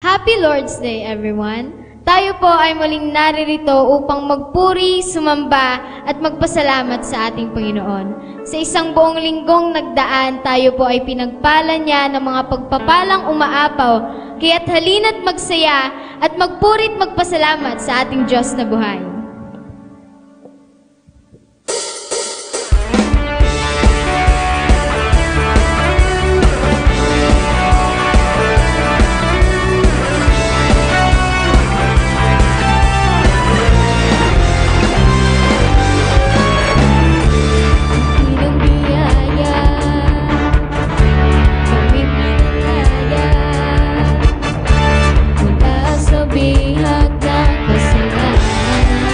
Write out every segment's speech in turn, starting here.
Happy Lord's Day, everyone! Tayo po ay muling naririto upang magpuri, sumamba at magpasalamat sa ating Panginoon. Sa isang buong linggong nagdaan, tayo po ay pinagpala niya ng mga pagpapalang umaapaw, kaya't halina't magsaya at magpuri't magpasalamat sa ating Diyos na buhay. Bihag ng kasalanan.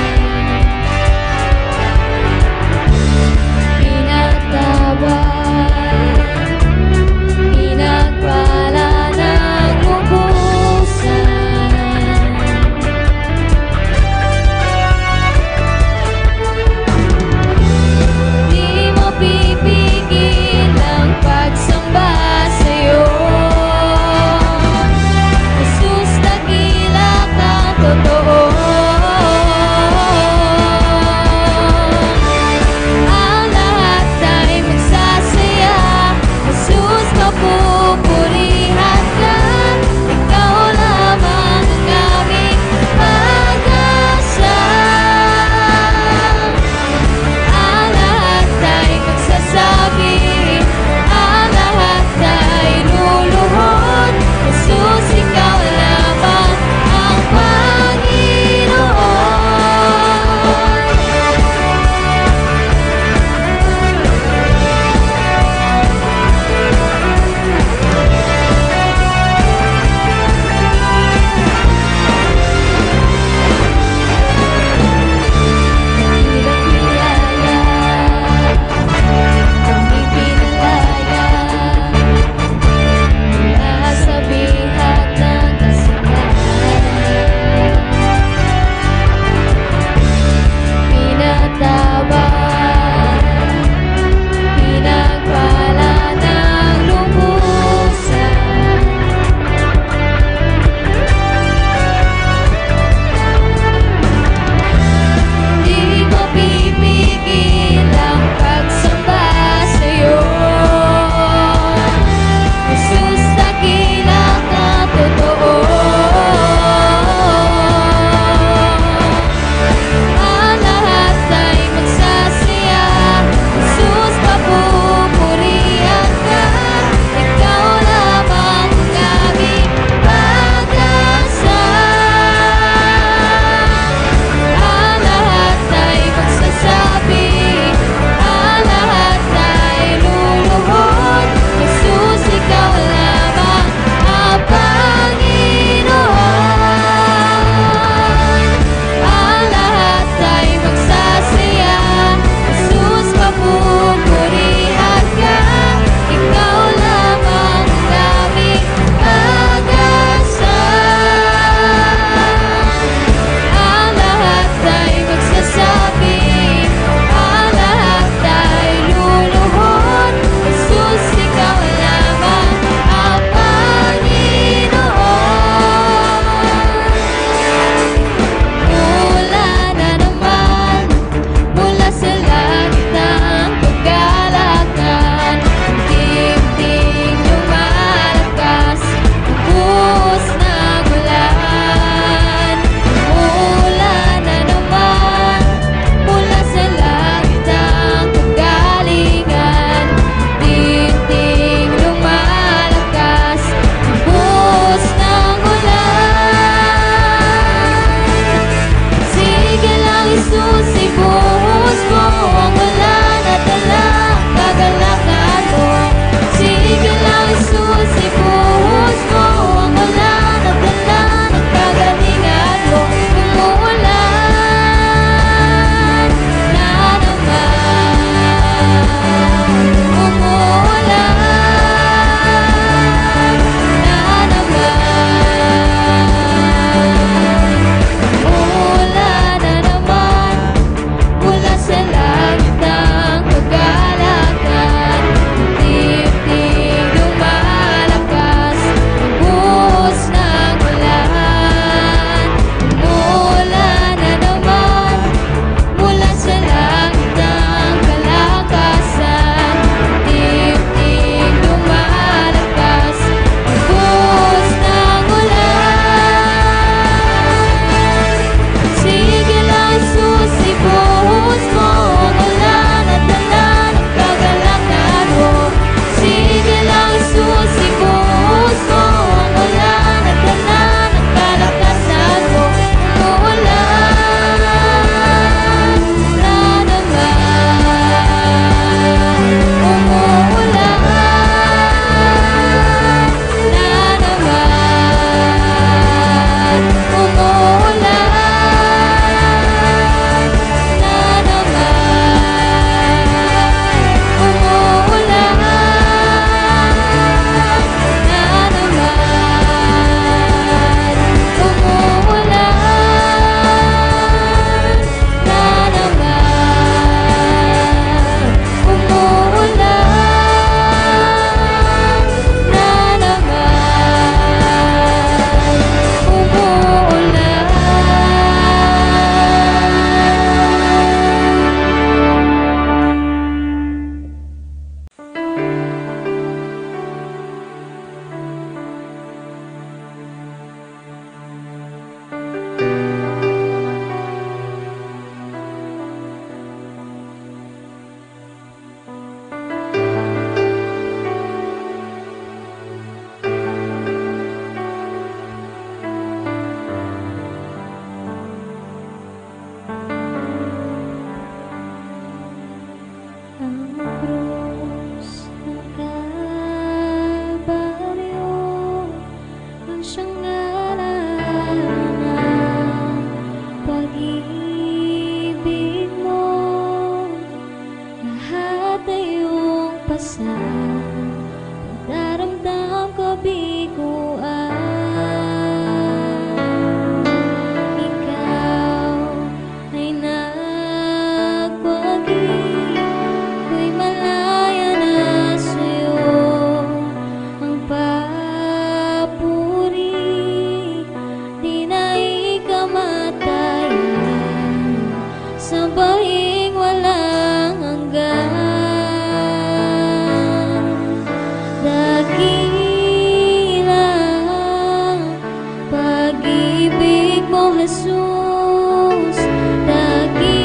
Jesus, dakilang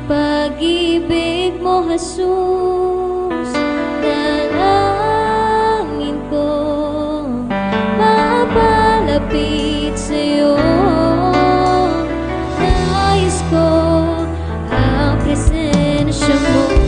pag-ibig mo, Jesus. Dalangin ko, mapalapit sa'yo. Nais ko ang presensya mo.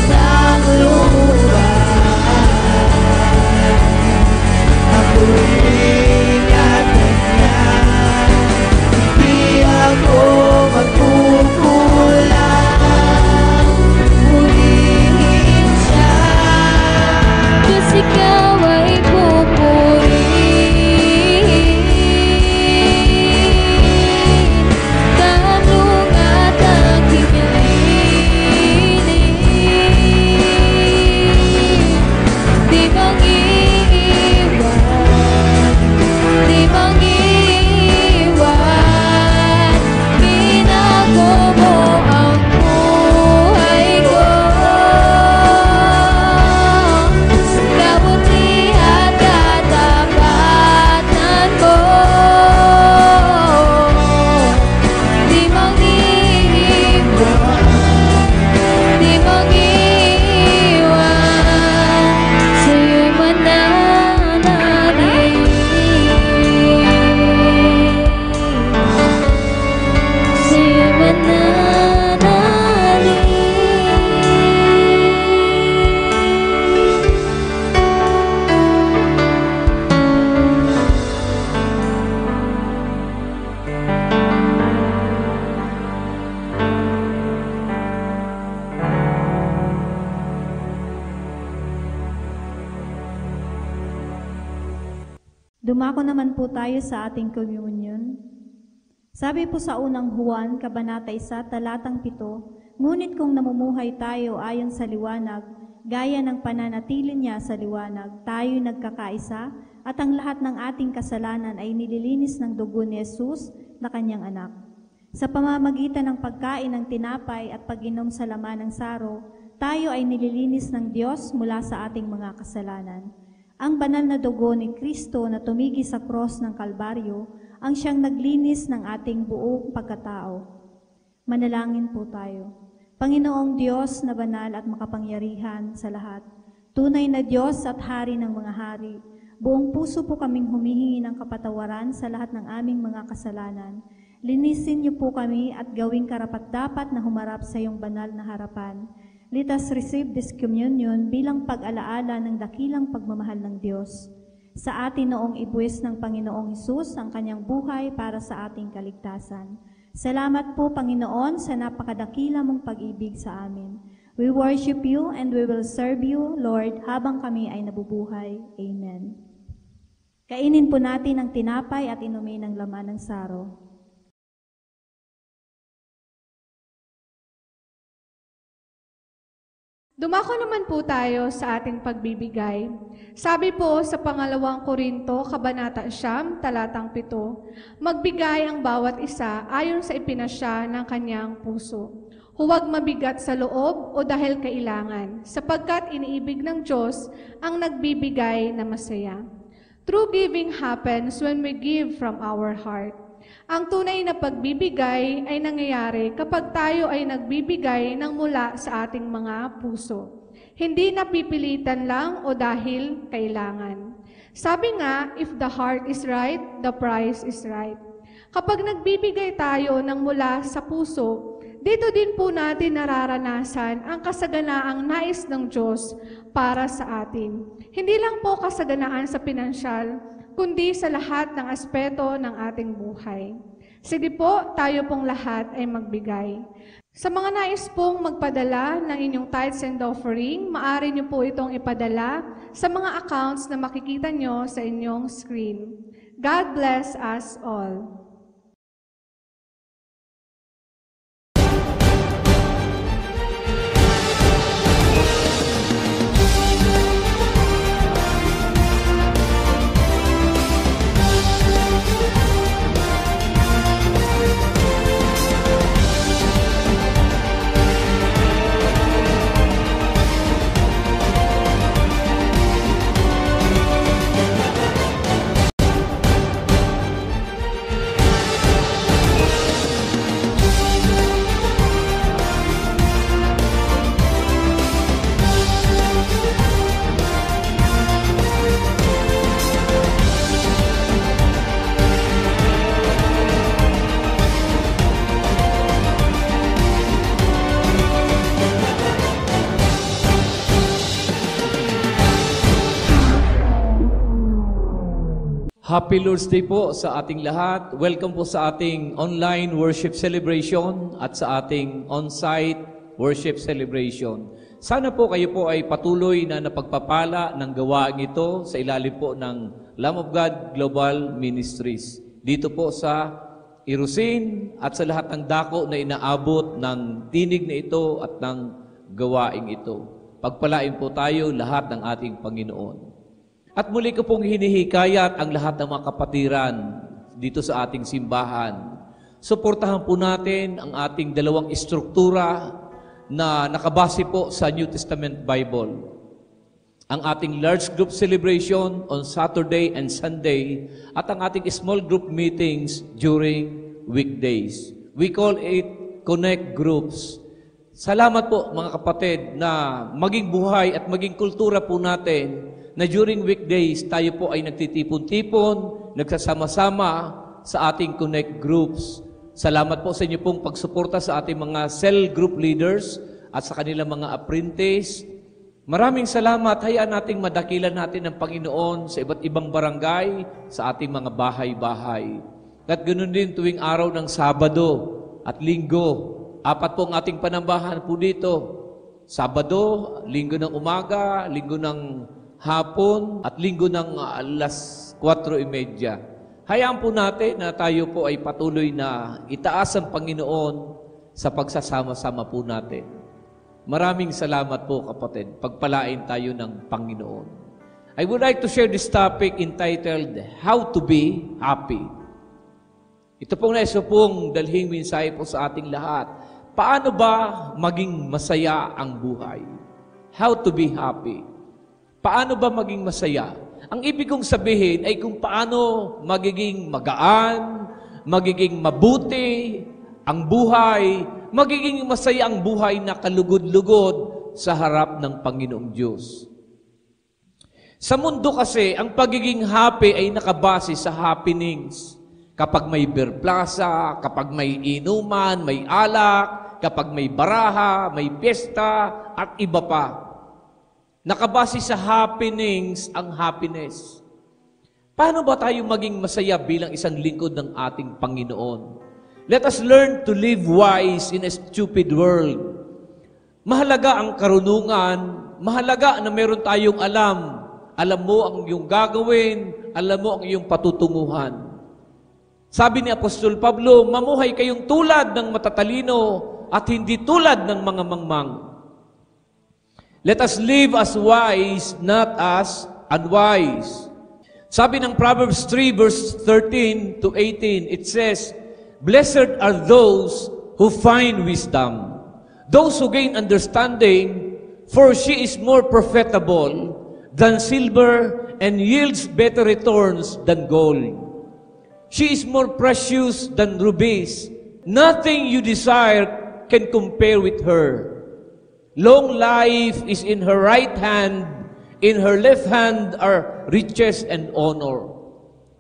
Sa Dumako naman po tayo sa ating communion. Sabi po sa unang Juan, Kabanata 1, talatang 7, ngunit kung namumuhay tayo ayon sa liwanag, gaya ng pananatili niya sa liwanag, tayo'y nagkakaisa at ang lahat ng ating kasalanan ay nililinis ng dugo ni Jesus na kanyang anak. Sa pamamagitan ng pagkain ng tinapay at pag-inom sa laman ng saro, tayo ay nililinis ng Diyos mula sa ating mga kasalanan. Ang banal na dugo ni Kristo na tumigi sa cross ng Kalbaryo ang siyang naglinis ng ating buong pagkatao. Manalangin po tayo. Panginoong Diyos na banal at makapangyarihan sa lahat, tunay na Diyos at Hari ng mga hari, buong puso po kaming humihingi ng kapatawaran sa lahat ng aming mga kasalanan. Linisin niyo po kami at gawing karapat-dapat na humarap sa iyong banal na harapan. Let us receive this communion bilang pag-alaala ng dakilang pagmamahal ng Diyos. Sa atin noong ibuwis ng Panginoong Hesus ang kanyang buhay para sa ating kaligtasan. Salamat po, Panginoon, sa napakadakila mong pag-ibig sa amin. We worship you and we will serve you, Lord, habang kami ay nabubuhay. Amen. Kainin po natin ang tinapay at inumin ang laman ng saro. Dumako naman po tayo sa ating pagbibigay. Sabi po sa pangalawang Korinto, Kabanata 9, talatang 7, magbigay ang bawat isa ayon sa ipinasya ng kanyang puso. Huwag mabigat sa loob o dahil kailangan, sapagkat iniibig ng Diyos ang nagbibigay na masaya. True giving happens when we give from our heart. Ang tunay na pagbibigay ay nangyayari kapag tayo ay nagbibigay ng mula sa ating mga puso. Hindi napipilitan lang o dahil kailangan. Sabi nga, if the heart is right, the price is right. Kapag nagbibigay tayo ng mula sa puso, dito din po natin nararanasan ang kasaganaang nais ng Diyos para sa atin. Hindi lang po kasaganaan sa pinansyal, kundi sa lahat ng aspeto ng ating buhay. Sige po, tayo pong lahat ay magbigay. Sa mga nais pong magpadala ng inyong tithes and offering, maaari niyo po itong ipadala sa mga accounts na makikita nyo sa inyong screen. God bless us all. Happy Lord's Day po sa ating lahat. Welcome po sa ating online worship celebration at sa ating on-site worship celebration. Sana po kayo po ay patuloy na napagpapala ng gawain ito sa ilalim po ng Lamb of God Global Ministries. Dito po sa Irusin at sa lahat ng dako na inaabot ng tinig na ito at ng gawain ito. Pagpalain po tayo lahat ng ating Panginoon. At muli ko pong hinihikayat ang lahat ng mga kapatiran dito sa ating simbahan. Suportahan po natin ang ating dalawang istruktura na nakabase po sa New Testament Bible. Ang ating large group celebration on Saturday and Sunday at ang ating small group meetings during weekdays. We call it Connect Groups. Salamat po mga kapatid na maging buhay at maging kultura po natin na during weekdays, tayo po ay nagtitipon-tipon, nagsasama-sama sa ating Connect Groups. Salamat po sa inyo pong pagsuporta sa ating mga cell group leaders at sa kanilang mga apprentice. Maraming salamat. Hayaan nating madakilan natin ang Panginoon sa iba't ibang barangay, sa ating mga bahay-bahay. At ganoon din tuwing araw ng Sabado at Linggo. 4 po ang ating panambahan po dito. Sabado, Linggo ng umaga, Linggo ng hapon at Linggo ng alas 4 4:30. Hayaan po natin na tayo po ay patuloy na itaas ang Panginoon sa pagsasama-sama po natin. Maraming salamat po, kapatid. Pagpalain tayo ng Panginoon. I would like to share this topic entitled, How to be Happy. Ito pong naiso pong dalhing mensahe po sa ating lahat. Paano ba maging masaya ang buhay? How to be happy. Paano ba maging masaya? Ang ibig kong sabihin ay kung paano magiging magaan, magiging mabuti ang buhay, magiging masaya ang buhay na kalugod-lugod sa harap ng Panginoong Diyos. Sa mundo kasi, ang pagiging happy ay nakabase sa happenings. Kapag may beer plaza, kapag may inuman, may alak, kapag may baraha, may piyesta, at iba pa. Nakabase sa happenings ang happiness. Paano ba tayo maging masaya bilang isang lingkod ng ating Panginoon? Let us learn to live wise in a stupid world. Mahalaga ang karunungan, mahalaga na meron tayong alam. Alam mo ang iyong gagawin, alam mo ang iyong patutunguhan. Sabi ni Apostol Pablo, mamuhay kayong tulad ng matatalino at hindi tulad ng mga mangmang. Let us live as wise, not as unwise. Sabi ng Proverbs 3 verse 13 to 18, it says, Blessed are those who find wisdom, those who gain understanding, for she is more profitable than silver and yields better returns than gold. She is more precious than rubies. Nothing you desire can compare with her. Long life is in her right hand, in her left hand are riches and honor.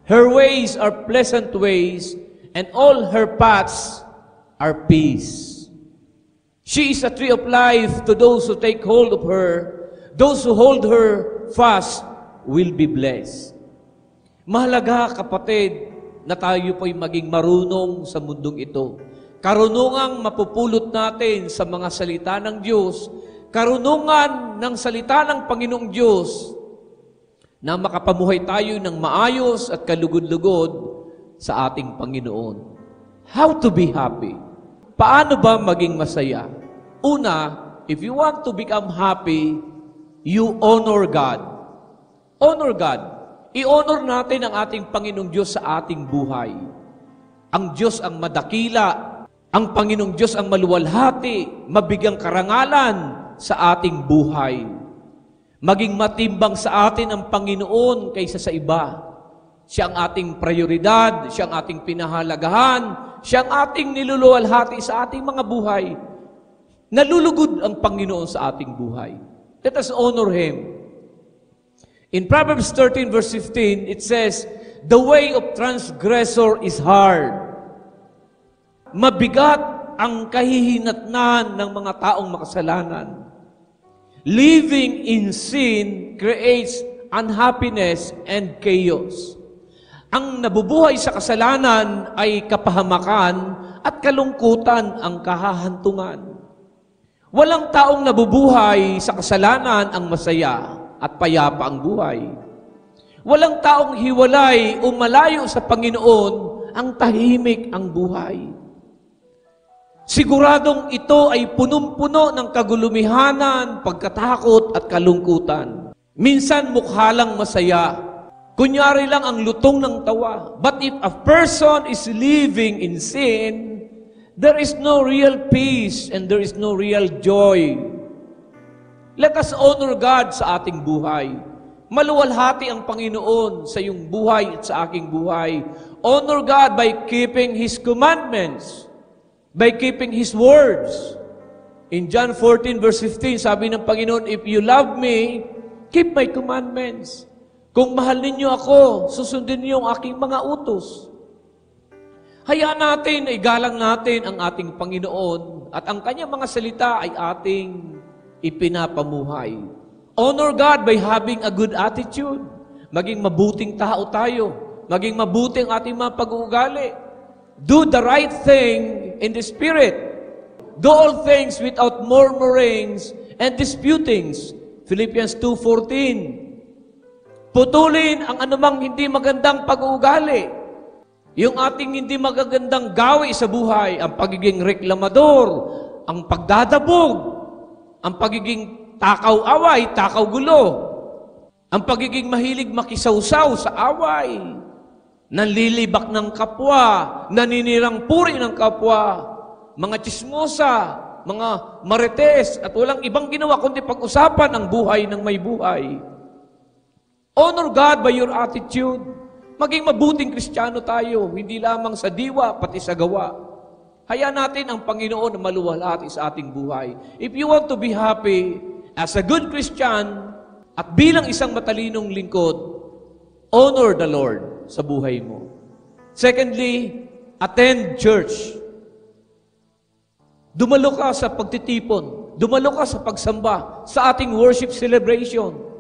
Her ways are pleasant ways, and all her paths are peace. She is a tree of life to those who take hold of her. Those who hold her fast will be blessed. Mahalaga, kapatid, na tayo po'y maging marunong sa mundong ito. Karunungang mapupulot natin sa mga salita ng Diyos, karunungan ng salita ng Panginoong Diyos, na makapamuhay tayo ng maayos at kalugod-lugod sa ating Panginoon. How to be happy? Paano ba maging masaya? Una, if you want to become happy, you honor God. Honor God. I-honor natin ang ating Panginoong Diyos sa ating buhay. Ang Diyos ang madakila, ang Panginoong Diyos ang maluwalhati, mabigyang karangalan sa ating buhay. Maging matimbang sa atin ang Panginoon kaysa sa iba. Siya ang ating prioridad, siya ang ating pinahalagahan, siya ang ating niluluwalhati sa ating mga buhay. Nalulugod ang Panginoon sa ating buhay. Let us honor Him. In Proverbs 13 verse 15, it says, The way of transgressor is hard. Mabigat ang kahihinatnan ng mga taong makasalanan. Living in sin creates unhappiness and chaos. Ang nabubuhay sa kasalanan ay kapahamakan at kalungkutan ang kahahantungan. Walang taong nabubuhay sa kasalanan ang masaya at payapa ang buhay. Walang taong hiwalay o malayo sa Panginoon ang tahimik ang buhay. Siguradong ito ay punong-puno ng kagulumihanan, pagkatakot at kalungkutan. Minsan mukha lang masaya. Kunyari lang ang lutong ng tawa. But if a person is living in sin, there is no real peace and there is no real joy. Let us honor God sa ating buhay. Maluwalhati ang Panginoon sa iyong buhay at sa aking buhay. Honor God by keeping His commandments, by keeping His words. In John 14 verse 15, sabi ng Panginoon, If you love me, keep my commandments. Kung mahal ninyo ako, susundin niyo ang aking mga utos. Hayaan natin, igalang natin ang ating Panginoon at ang kanyang mga salita ay ating ipinapamuhay. Honor God by having a good attitude. Maging mabuting tao tayo. Maging mabuting ating mga pag-uugali. Do the right thing in the Spirit. Do all things without murmurings and disputings. Philippians 2:14. Putulin ang anumang hindi magandang pag-uugali. Yung ating hindi magagandang gawi sa buhay, ang pagiging reklamador, ang pagdadabog, ang pagiging takaw-away, takaw-gulo, ang pagiging mahilig makisawsaw sa away, nanlilibak ng kapwa, naninirang puri ng kapwa, mga tsismosa, mga marites, at walang ibang ginawa kundi pag-usapan ang buhay ng may buhay. Honor God by your attitude. Maging mabuting Kristiyano tayo, hindi lamang sa diwa, pati sa gawa. Hayaan natin ang Panginoon na maluwalhati sa ating buhay. If you want to be happy as a good Christian at bilang isang matalinong lingkod, honor the Lord sa buhay mo. Secondly, attend church. Dumalo ka sa pagtitipon. Dumalo ka sa pagsamba, sa ating worship celebration.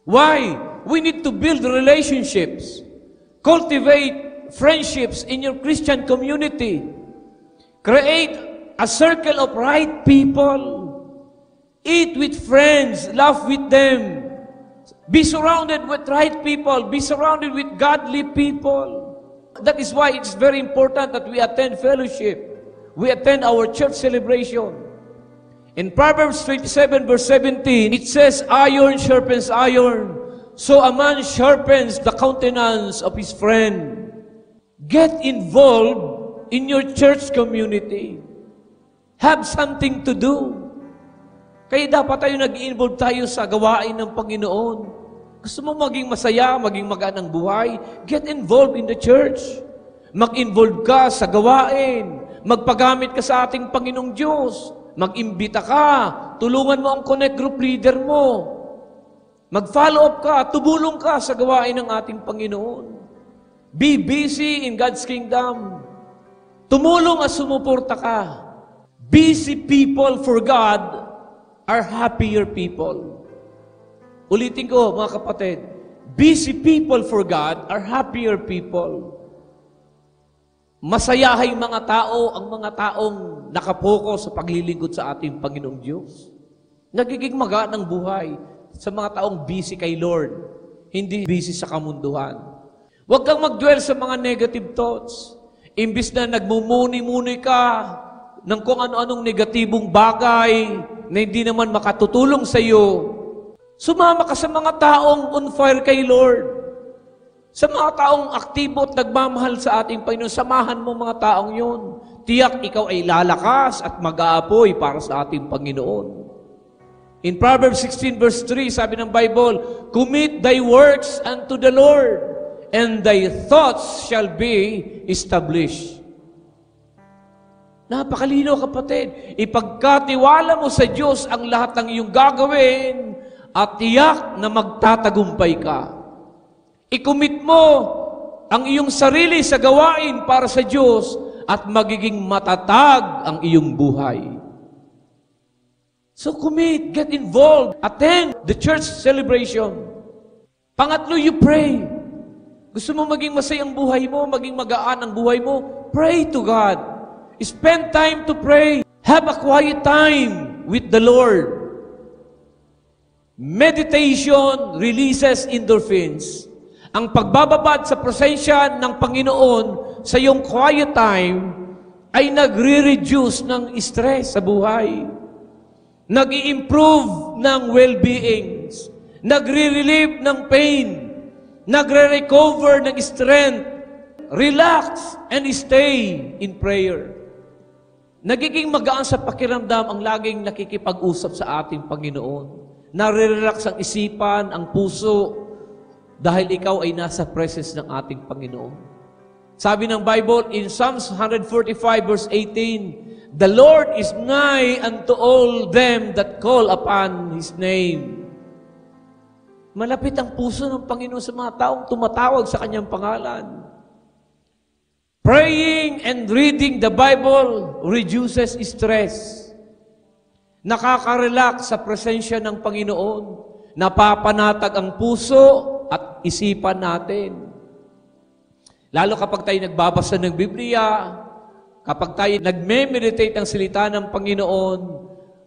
Why? We need to build relationships. Cultivate friendships in your Christian community. Create a circle of right people. Eat with friends. Laugh with them. Be surrounded with right people. Be surrounded with godly people. That is why it's very important that we attend fellowship. We attend our church celebration. In Proverbs 27 verse 17, it says, iron sharpens iron, so a man sharpens the countenance of his friend. Get involved in your church community. Have something to do. Kaya dapat tayo nag-involve tayo sa gawain ng Panginoon. Gusto mo maging masaya, maging magaan ang buhay? Get involved in the church. Mag-involve ka sa gawain. Magpagamit ka sa ating Panginoong Diyos. Mag-imbita ka, tulungan mo ang connect group leader mo. Mag-follow up ka, tumulong ka sa gawain ng ating Panginoon. Be busy in God's kingdom. Tumulong at sumuporta ka. Busy people for God are happier people. Ulitin ko, mga kapatid. Busy people for God are happier people. Masayahay mga tao ang mga taong nakapokus sa paglilingkod sa ating Panginoong Diyos. Nagiging magaan ang buhay sa mga taong busy kay Lord, hindi busy sa kamunduhan. Huwag kang mag-dwell sa mga negative thoughts. Imbis na nagmumuni-muni ka ng kung ano-anong negatibong bagay na hindi naman makatutulong sa iyo, sumama ka sa mga taong on fire kay Lord. Sa mga taong aktibo at nagmamahal sa ating Panginoon, samahan mo mga taong yun. Tiyak ikaw ay lalakas at mag-aapoy para sa ating Panginoon. In Proverbs 16 verse 3, sabi ng Bible, commit thy works unto the Lord, and thy thoughts shall be established. Napakalino, kapatid. Ipagkatiwala mo sa Diyos ang lahat ng iyong gagawin at tiyak na magtatagumpay ka. I-commit mo ang iyong sarili sa gawain para sa Diyos at magiging matatag ang iyong buhay. So commit, get involved, attend the church celebration. Pangatlo, you pray. Gusto mo maging masayang buhay mo, maging magaan ang buhay mo, pray to God. Spend time to pray. Have a quiet time with the Lord. Meditation releases endorphins. Ang pagbababad sa presensya ng Panginoon sa iyong quiet time ay nagre-reduce ng stress sa buhay. Nag-i-improve ng well-being. Nagre-relieve ng pain. Nagre-recover ng strength. Relax and stay in prayer. Nagiging magaan sa pakiramdam ang laging nakikipag-usap sa ating Panginoon. Nare-relax ang isipan, ang puso, dahil ikaw ay nasa presence ng ating Panginoon. Sabi ng Bible in Psalms 145 verse 18, the Lord is nigh unto all them that call upon His name. Malapit ang puso ng Panginoon sa mga taong tumatawag sa Kanyang pangalan. Praying and reading the Bible reduces stress. Nakaka-relax sa presensya ng Panginoon. Napapanatag ang puso at isipan natin. Lalo kapag tayo nagbabasa ng Biblia, kapag tayo nagme-meditate ng salita ng Panginoon,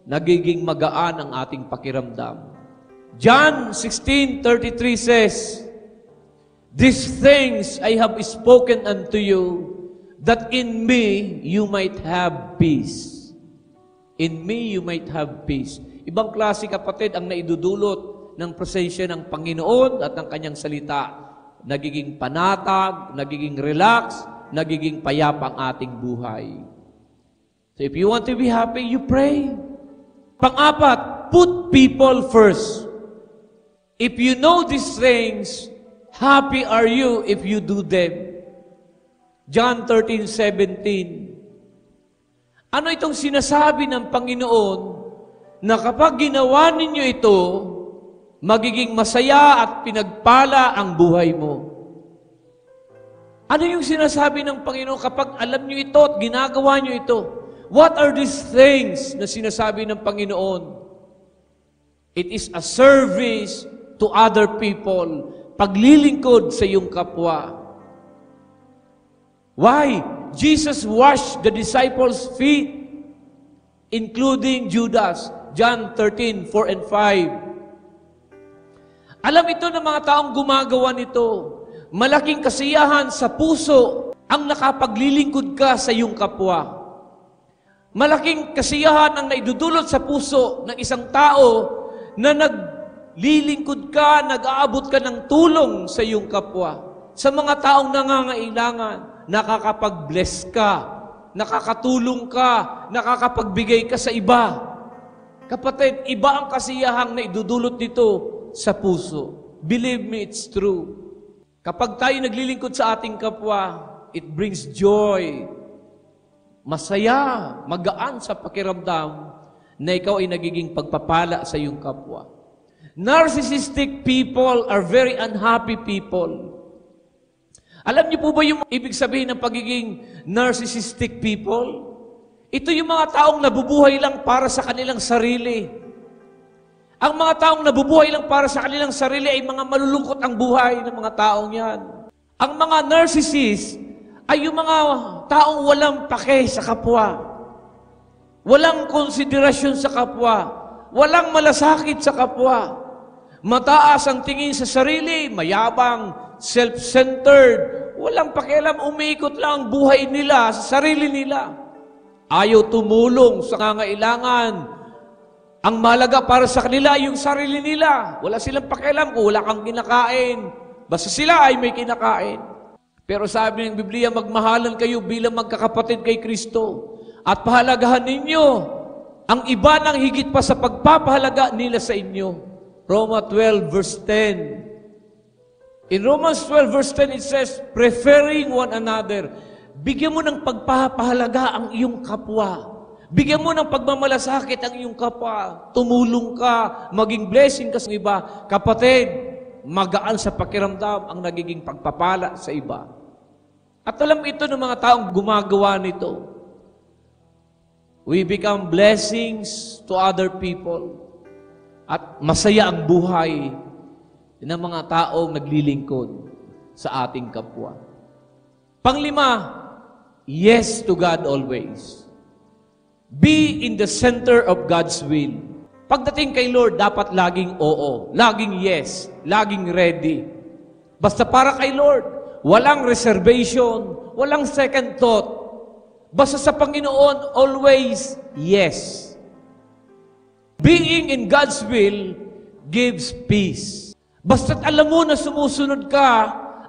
nagiging magaan ang ating pakiramdam. John 16:33 says, "These things I have spoken unto you, that in me you might have peace." In me you might have peace. Ibang klase, kapatid, ang naidudulot ng presensya ng Panginoon at ng Kanyang salita. Nagiging panatag, nagiging relax, nagiging payapa ang ating buhay. So if you want to be happy, you pray. Pang-apat, put people first. If you know these things, happy are you if you do them. John 13:17. Ano itong sinasabi ng Panginoon na kapag ginawa ninyo ito, magiging masaya at pinagpala ang buhay mo? Ano yung sinasabi ng Panginoon kapag alam nyo ito at ginagawa nyo ito? What are these things na sinasabi ng Panginoon? It is a service to other people. Paglilingkod sa iyong kapwa. Why? Jesus washed the disciples' feet, including Judas. John 13:4 and 5. Alam ito ng mga taong gumagawa nito. Malaking kasiyahan sa puso ang nakapaglilingkod ka sa iyong kapwa. Malaking kasiyahan ang naidudulot sa puso ng isang tao na naglilingkod ka, nag-aabot ka ng tulong sa iyong kapwa. Sa mga taong nangangailangan, nakakapag-bless ka, nakakatulong ka, nakakapagbigay ka sa iba. Kapatid, iba ang kasiyahang naidudulot nito sa puso. Believe me, it's true. Kapag tayo naglilingkod sa ating kapwa, it brings joy. Masaya, magaan sa pakiramdam na ikaw ay nagiging pagpapala sa iyong kapwa. Narcissistic people are very unhappy people. Alam niyo po ba yung ibig sabihin ng pagiging narcissistic people? Ito yung mga taong nabubuhay lang para sa kanilang sarili. Ang mga taong nabubuhay lang para sa kanilang sarili ay mga malulungkot ang buhay ng mga taong yan. Ang mga narcissists ay yung mga taong walang pake sa kapwa. Walang konsiderasyon sa kapwa. Walang malasakit sa kapwa. Mataas ang tingin sa sarili, mayabang, self-centered, walang pakialam, umiikot lang ang buhay nila sa sarili nila. Ayaw tumulong sa nangangailangan. Ang mahalaga para sa kanila ay yung sarili nila. Wala silang pakialam kung wala kang kinakain. Basta sila ay may kinakain. Pero sabi ng Biblia, magmahalan kayo bilang magkakapatid kay Kristo. At pahalagahan ninyo ang iba ng higit pa sa pagpapahalaga nila sa inyo. Romans 12 verse 10. In Romans 12 verse 10 it says, preferring one another. Bigyan mo ng pagpapahalaga ang iyong kapwa. Bigyan mo ng pagmamalasakit ang iyong kapwa. Tumulong ka, maging blessing ka sa iba. Kapatid, magaan sa pakiramdam ang nagiging pagpapala sa iba. At alam ito ng mga taong gumagawa nito. We become blessings to other people. At masaya ang buhay ng mga taong naglilingkod sa ating kapwa. Panglima, yes to God always. Be in the center of God's will. Pagdating kay Lord, dapat laging oo, laging yes, laging ready. Basta para kay Lord, walang reservation, walang second thought. Basta sa Panginoon, always yes. Being in God's will gives peace. Basta't alam mo na sumusunod ka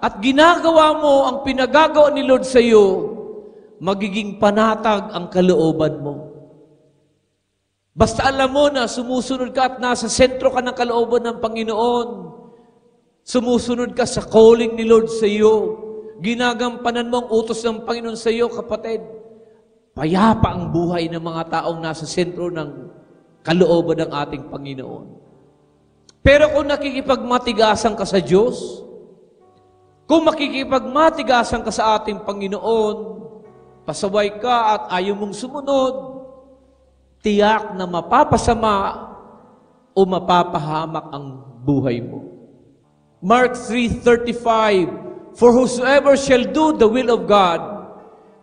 at ginagawa mo ang pinagagawa ni Lord sa iyo, magiging panatag ang kalooban mo. Basta alam mo na sumusunod ka at nasa sentro ka ng kalooban ng Panginoon, sumusunod ka sa calling ni Lord sa iyo, ginagampanan mo ang utos ng Panginoon sa iyo, kapatid, payapa ang buhay ng mga taong nasa sentro ng kalooban ng ating Panginoon. Pero kung nakikipagmatigasan ka sa Diyos, kung makikipagmatigasan ka sa ating Panginoon, pasaway ka at ayaw mong sumunod, tiyak na mapapasama o mapapahamak ang buhay mo. Mark 3:35, for whosoever shall do the will of God,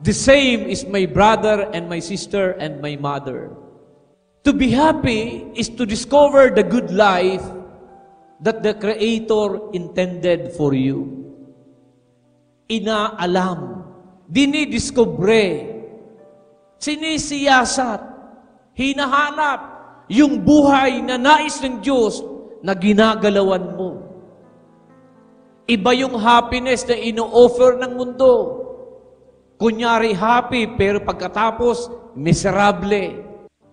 the same is my brother and my sister and my mother. To be happy is to discover the good life that the Creator intended for you. Inaalam, dinidiscover, sinisiyasat, hinahanap yung buhay na nais ng Diyos na ginagalawan mo. Iba yung happiness na ino-offer ng mundo. Kunyari happy, pero pagkatapos, miserable.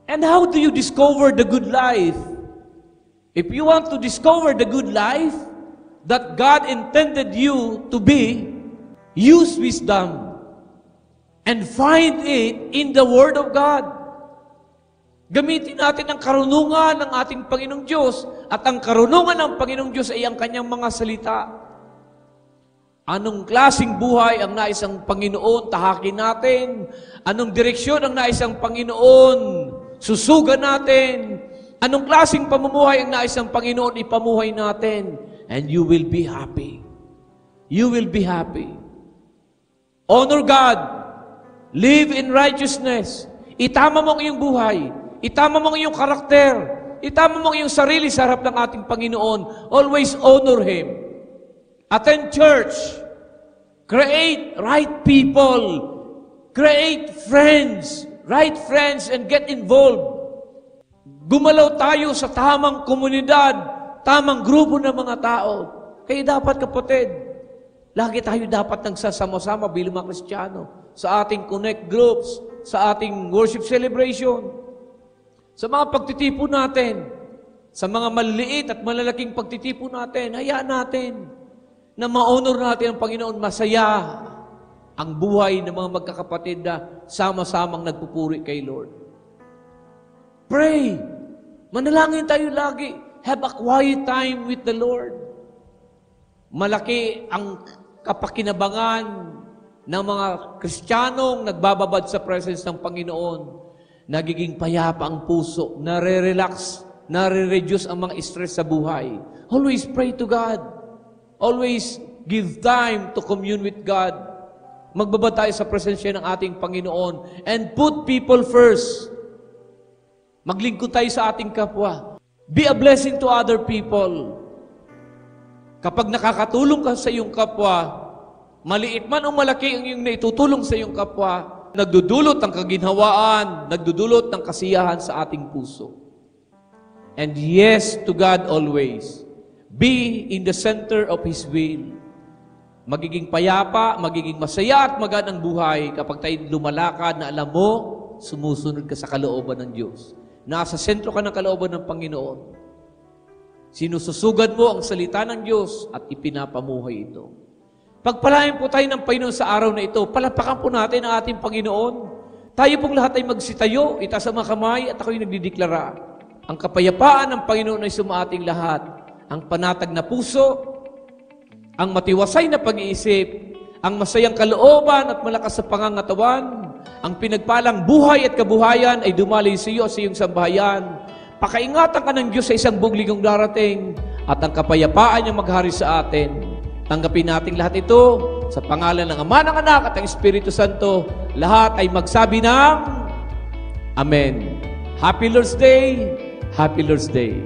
And how do you discover the good life? If you want to discover the good life that God intended you to be, use wisdom and find it in the Word of God. Gamitin natin ang karunungan ng ating Panginoong Diyos at ang karunungan ng Panginoong Diyos ay ang kanyang mga salita. Anong klaseng buhay ang nais ng Panginoon tahakin natin? Anong direksyon ang nais ng Panginoon susugan natin? Anong klaseng pamumuhay ang nais ng Panginoon ipamuhay natin? And you will be happy. You will be happy. Honor God. Live in righteousness. Itama mo ang iyong buhay. Itama mo ang iyong karakter. Itama mo ang iyong sarili sa harap ng ating Panginoon. Always honor Him. Attend church. Create right people. Create friends. Right friends and get involved. Gumalaw tayo sa tamang komunidad, tamang grupo ng mga tao. Kaya dapat, kapatid, lagi tayo dapat nagsasama-sama bilang mga Kristiyano sa ating connect groups, sa ating worship celebration, sa mga pagtitipon natin, sa mga maliliit at malalaking pagtitipon natin, hayaan natin na ma-honor natin ang Panginoon. Masaya ang buhay ng mga magkakapatid na sama-samang nagpupuri kay Lord. Pray. Manalangin tayo lagi. Have a quiet time with the Lord. Malaki ang kapakinabangan ng mga Kristiyanong nagbababad sa presence ng Panginoon. Nagiging payapa ang puso, nare-relax, nare-reduce ang mga stress sa buhay. Always pray to God. Always give time to commune with God. Magbabad tayo sa presensya ng ating Panginoon and put people first. Maglingkod tayo sa ating kapwa. Be a blessing to other people. Kapag nakakatulong ka sa iyong kapwa, maliit man o malaki ang iyong naitutulong sa iyong kapwa, nagdudulot ng kaginhawaan, nagdudulot ng kasiyahan sa ating puso. And yes to God always. Be in the center of His will. Magiging payapa, magiging masaya at magandang buhay kapag tayo lumalakad na alam mo, sumusunod ka sa kalooban ng Diyos. Nasa sentro ka ng kalooban ng Panginoon. Sinususugan mo ang salita ng Diyos at ipinapamuhay ito. Pagpalain po tayo ng Panginoon sa araw na ito. Palapakan po natin ang ating Panginoon. Tayo pong lahat ay magsitayo, itaas ang mga kamay at ako'y nagdideklara. Ang kapayapaan ng Panginoon ay sumaating lahat. Ang panatag na puso, ang matiwasay na pag-iisip, ang masayang kalooban at malakas sa pangangatawan, ang pinagpalang buhay at kabuhayan ay dumaloy sa iyo sa iyong sambahayan. Pakaingatan ka ng Diyos sa isang bugligong darating at ang kapayapaan niya maghari sa atin. Tanggapin natin lahat ito sa pangalan ng Ama, ng Anak at ng Espiritu Santo. Lahat ay magsabi ng Amen. Happy Lord's Day! Happy Lord's Day!